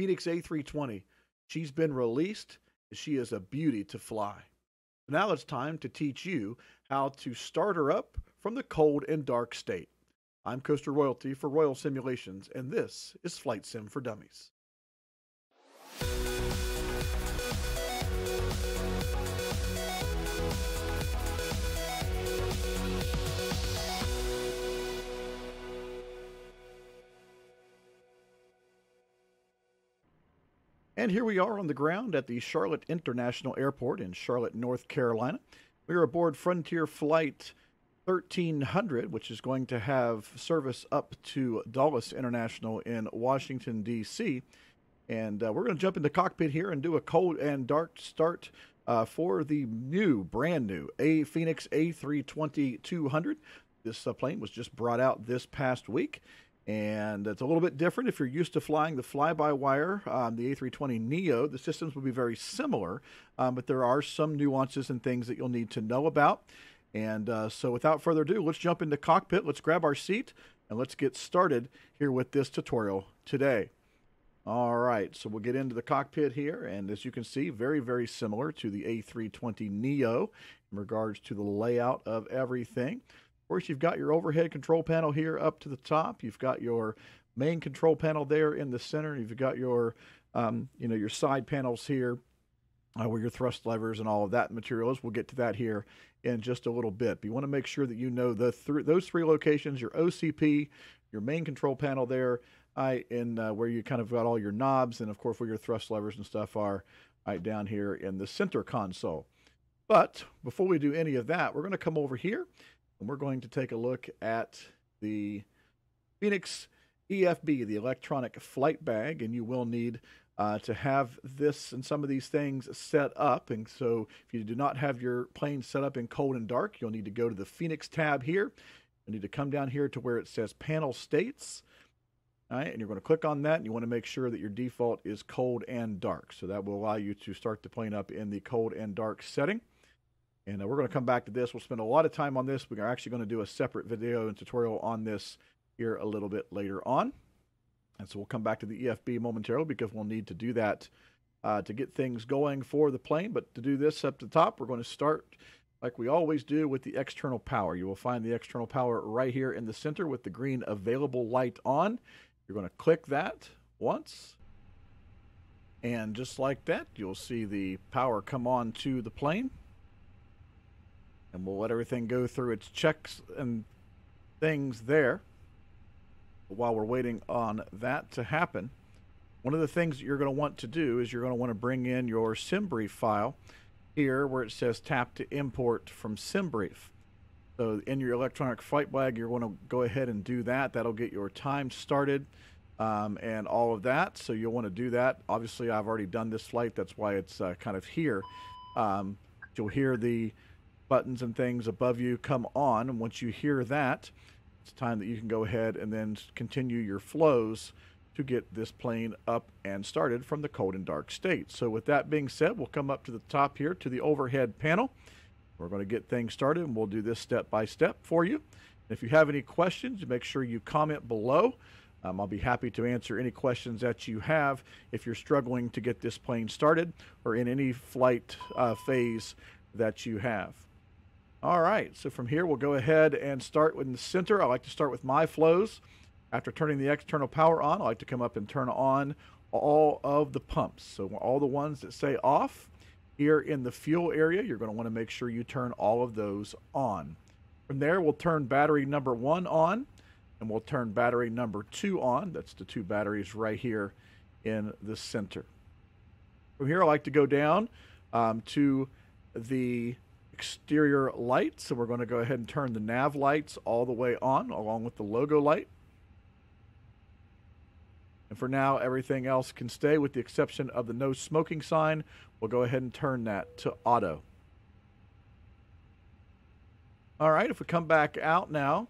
Fenix A320. She's been released. She is a beauty to fly. Now it's time to teach you how to start her up from the cold and dark state. I'm Coaster Royalty for Royal Simulations, and this is Flight Sim for Dummies. And here we are on the ground at the Charlotte International Airport in Charlotte, North Carolina. We are aboard Frontier Flight 1300, which is going to have service up to Dulles International in Washington, D.C. And we're going to jump into cockpit here and do a cold and dark start for the brand new Fenix A320-200. This plane was just brought out this past week. And it's a little bit different. If you're used to flying the fly-by-wire, the A320neo, the systems will be very similar, but there are some nuances and things that you'll need to know about. And so without further ado, let's jump into cockpit, let's grab our seat, and let's get started here with this tutorial today. All right, so we'll get into the cockpit here, and as you can see, very, very similar to the A320neo in regards to the layout of everything. Of course, you've got your overhead control panel here up to the top. You've got your main control panel there in the center. You've got your, your side panels here where your thrust levers and all of that material is. We'll get to that here in just a little bit. But you want to make sure that you know those three locations, your OCP, your main control panel there, where you kind of got all your knobs, and of course where your thrust levers and stuff are down here in the center console. But before we do any of that, we're going to come over here. And we're going to take a look at the Fenix EFB, the electronic flight bag, and you will need to have this and some of these things set up. And so if you do not have your plane set up in cold and dark, you'll need to go to the Fenix tab here. You need to come down here to where it says Panel States. All right, and you're going to click on that, and you want to make sure that your default is cold and dark. So that will allow you to start the plane up in the cold and dark setting. And we're going to come back to this. We'll spend a lot of time on this. We're actually going to do a separate video and tutorial on this here a little bit later on. And so we'll come back to the EFB momentarily because we'll need to do that to get things going for the plane. But to do this up the top, we're going to start like we always do with the external power. You will find the external power right here in the center with the green available light on. You're going to click that once. And just like that, you'll see the power come on to the plane. And we'll let everything go through its checks and things there. But while we're waiting on that to happen, one of the things that you're going to want to do is you're going to want to bring in your SimBrief file here where it says tap to import from SimBrief. So in your electronic flight bag, you're going to go ahead and do that. That'll get your time started and all of that. So you'll want to do that. Obviously, I've already done this flight. That's why it's kind of here. You'll hear the buttons and things above you come on, and once you hear that, it's time that you can go ahead and then continue your flows to get this plane up and started from the cold and dark state. So with that being said, we'll come up to the top here to the overhead panel. We're going to get things started, and we'll do this step by step for you. If you have any questions, make sure you comment below. I'll be happy to answer any questions that you have if you're struggling to get this plane started or in any flight phase that you have. All right, so from here, we'll go ahead and start in the center. I like to start with my flows. After turning the external power on, I like to come up and turn on all of the pumps. So all the ones that say off, here in the fuel area, you're going to want to make sure you turn all of those on. From there, we'll turn battery number 1 on, and we'll turn battery number 2 on. That's the 2 batteries right here in the center. From here, I like to go down to the exterior lights, so we're going to go ahead and turn the nav lights all the way on along with the logo light. And for now, everything else can stay with the exception of the no smoking sign. We'll go ahead and turn that to auto. All right, if we come back out now,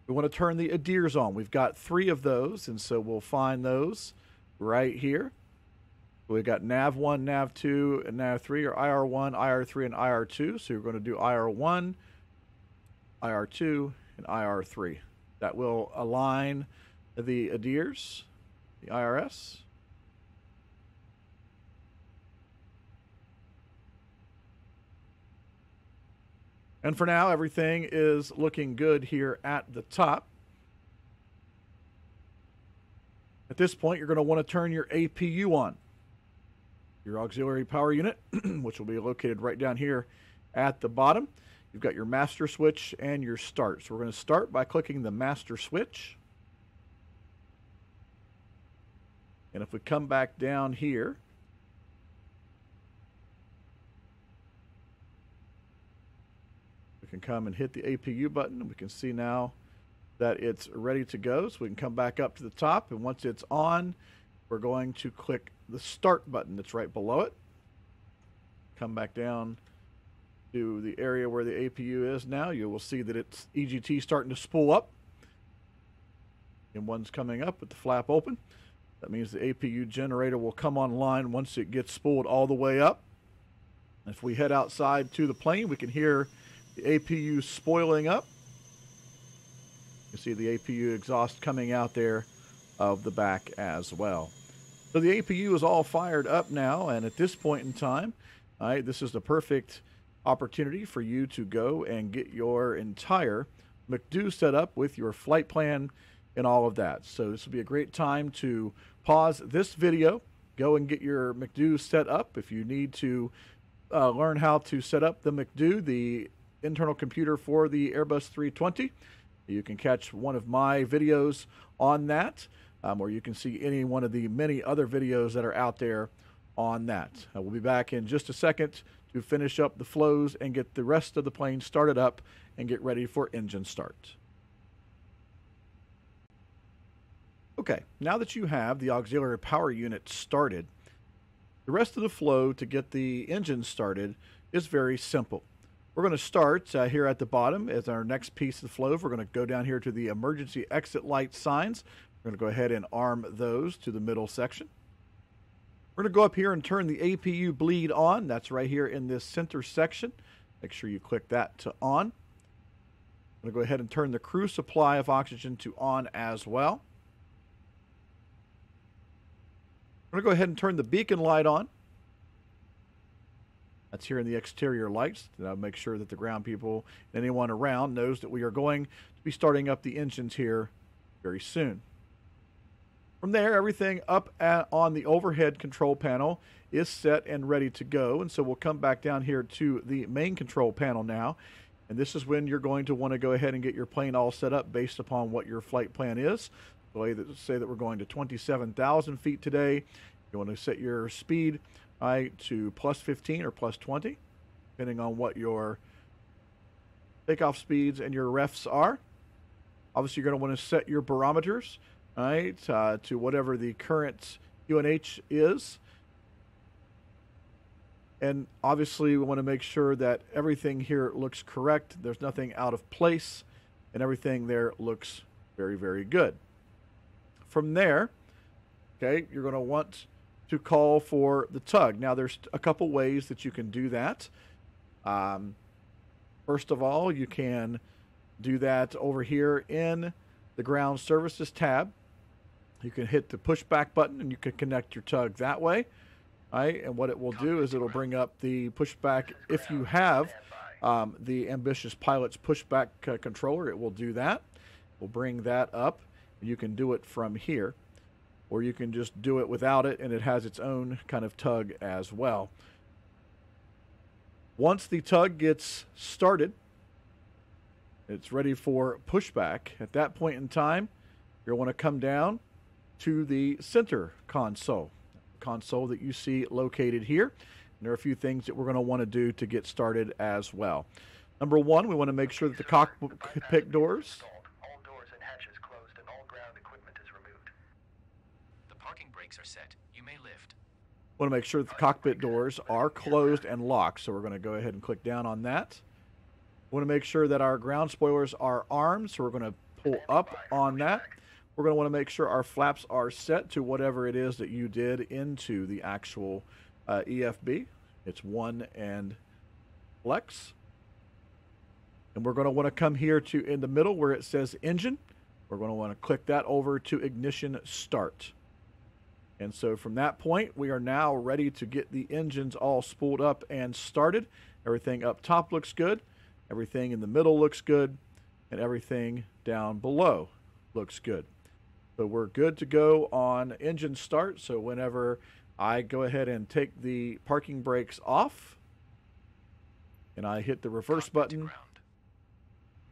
we want to turn the ADIRs on. We've got 3 of those, and so we'll find those right here. We've got NAV1, NAV2, and NAV3, or IR1, IR3, and IR2. So you're going to do IR1, IR2, and IR3. That will align the ADIRs. the IRS. And for now, everything is looking good here at the top. At this point, you're going to want to turn your APU on. Your auxiliary power unit, which will be located right down here at the bottom. You've got your master switch and your start. So we're going to start by clicking the master switch. And if we come back down here, we can come and hit the APU button. We can see now that it's ready to go. So we can come back up to the top, and once it's on, we're going to click the start button that's right below it. Come back down to the area where the APU is now. You will see that it's EGT starting to spool up. And one's coming up with the flap open. That means the APU generator will come online once it gets spooled all the way up. If we head outside to the plane, we can hear the APU spoiling up. You see the APU exhaust coming out there of the back as well. So the APU is all fired up now, and at this point in time, all right, this is the perfect opportunity for you to go and get your entire McDo set up with your flight plan and all of that. So this will be a great time to pause this video, go and get your McDo set up. If you need to learn how to set up the McDo, the internal computer for the Airbus 320, you can catch one of my videos on that, or you can see any one of the many other videos that are out there on that. We'll be back in just a second to finish up the flows and get the rest of the plane started up and get ready for engine start. Okay, now that you have the auxiliary power unit started, the rest of the flow to get the engine started is very simple. We're going to start here at the bottom as our next piece of the flow. We're going to go down here to the emergency exit light signs. We're going to go ahead and arm those to the middle section. We're going to go up here and turn the APU bleed on. That's right here in this center section. Make sure you click that to on. I'm going to go ahead and turn the crew supply of oxygen to on as well. I'm going to go ahead and turn the beacon light on. That's here in the exterior lights. That'll make sure that the ground people and anyone around knows that we are going to be starting up the engines here very soon. From there, everything up on the overhead control panel is set and ready to go. And so we'll come back down here to the main control panel now. And this is when you're going to want to go ahead and get your plane all set up based upon what your flight plan is. So say that we're going to 27,000 feet today. You want to set your speed to plus 15 or plus 20, depending on what your takeoff speeds and your refs are. Obviously, you're going to want to set your barometers, to whatever the current UNH is. And obviously, we want to make sure that everything here looks correct. There's nothing out of place, and everything there looks very, very good. From there, okay, you're going to want to call for the tug. Now, there's a couple ways that you can do that. First of all, you can do that over here in the ground services tab. You can hit the pushback button and you can connect your tug that way. Right? And what it will do is it'll bring up the pushback. If you have the Ambitious Pilot's pushback controller, it will do that. We'll bring that up. You can do it from here, or you can just do it without it, and it has its own kind of tug as well. Once the tug gets started, it's ready for pushback. At that point in time, you'll want to come down to the center console that you see located here. And there are a few things that we're going to want to do to get started as well. Number one, we want to make sure that the cockpit doors are set. You may lift. Want to make sure that the cockpit doors are closed and locked, so we're going to go ahead and click down on that. We want to make sure that our ground spoilers are armed, so we're going to pull up on that. We're going to want to make sure our flaps are set to whatever it is that you did into the actual EFB. It's 1 and flex. And we're going to want to come here to in the middle where it says engine. We're going to want to click that over to ignition start. And so from that point, we are now ready to get the engines all spooled up and started. Everything up top looks good. Everything in the middle looks good. And everything down below looks good. So we're good to go on engine start. So whenever I go ahead and take the parking brakes off and I hit the reverse Cockpit to button, ground.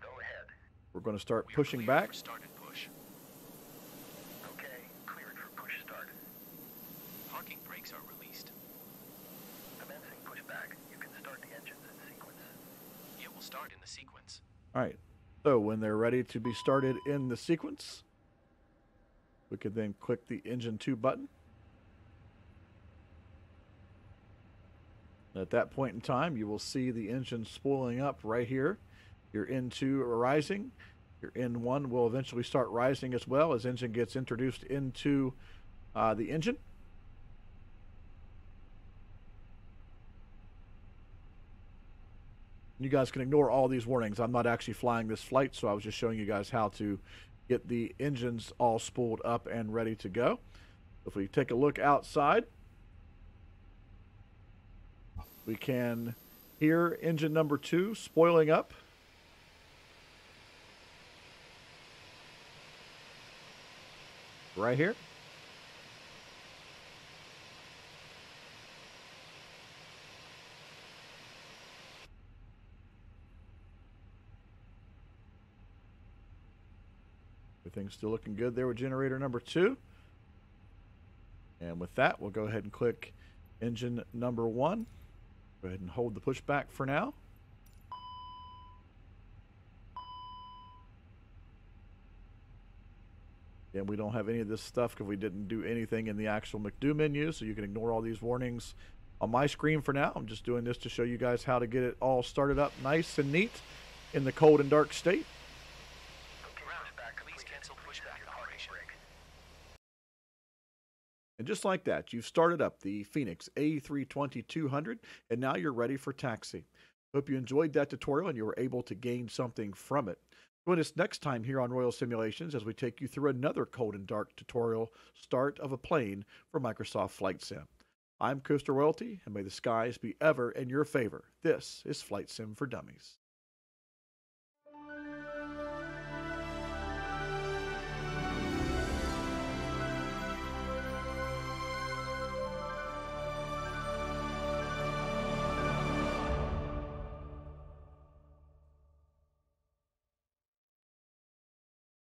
Go ahead. we're going to start We are pushing cleared back. for start and push. Okay, cleared for push start. Parking brakes are released. Commencing pushback. You can start the engines in sequence. It will start in the sequence. All right. So when they're ready to be started in the sequence, we can then click the engine 2 button. At that point in time, you will see the engine spooling up right here. Your N2 are rising. Your N1 will eventually start rising as well as engine gets introduced into the engine. You guys can ignore all these warnings. I'm not actually flying this flight, so I was just showing you guys how to get the engines all spooled up and ready to go. If we take a look outside, we can hear engine number 2 spoiling up. Right here. Everything's still looking good there with generator number 2. And with that, we'll go ahead and click engine number 1. Go ahead and hold the pushback for now. And we don't have any of this stuff because we didn't do anything in the actual McDo menu, so you can ignore all these warnings on my screen for now. I'm just doing this to show you guys how to get it all started up nice and neat in the cold and dark state. Okay, Ground. pushback Please completed. cancel Please have pushback your parking operation. brake. And just like that, you've started up the Fenix A320 200, and now you're ready for taxi. Hope you enjoyed that tutorial and you were able to gain something from it. Join us next time here on Royal Simulations as we take you through another cold and dark tutorial start of a plane for Microsoft Flight Sim. I'm Coaster Royalty, and may the skies be ever in your favor. This is Flight Sim for Dummies.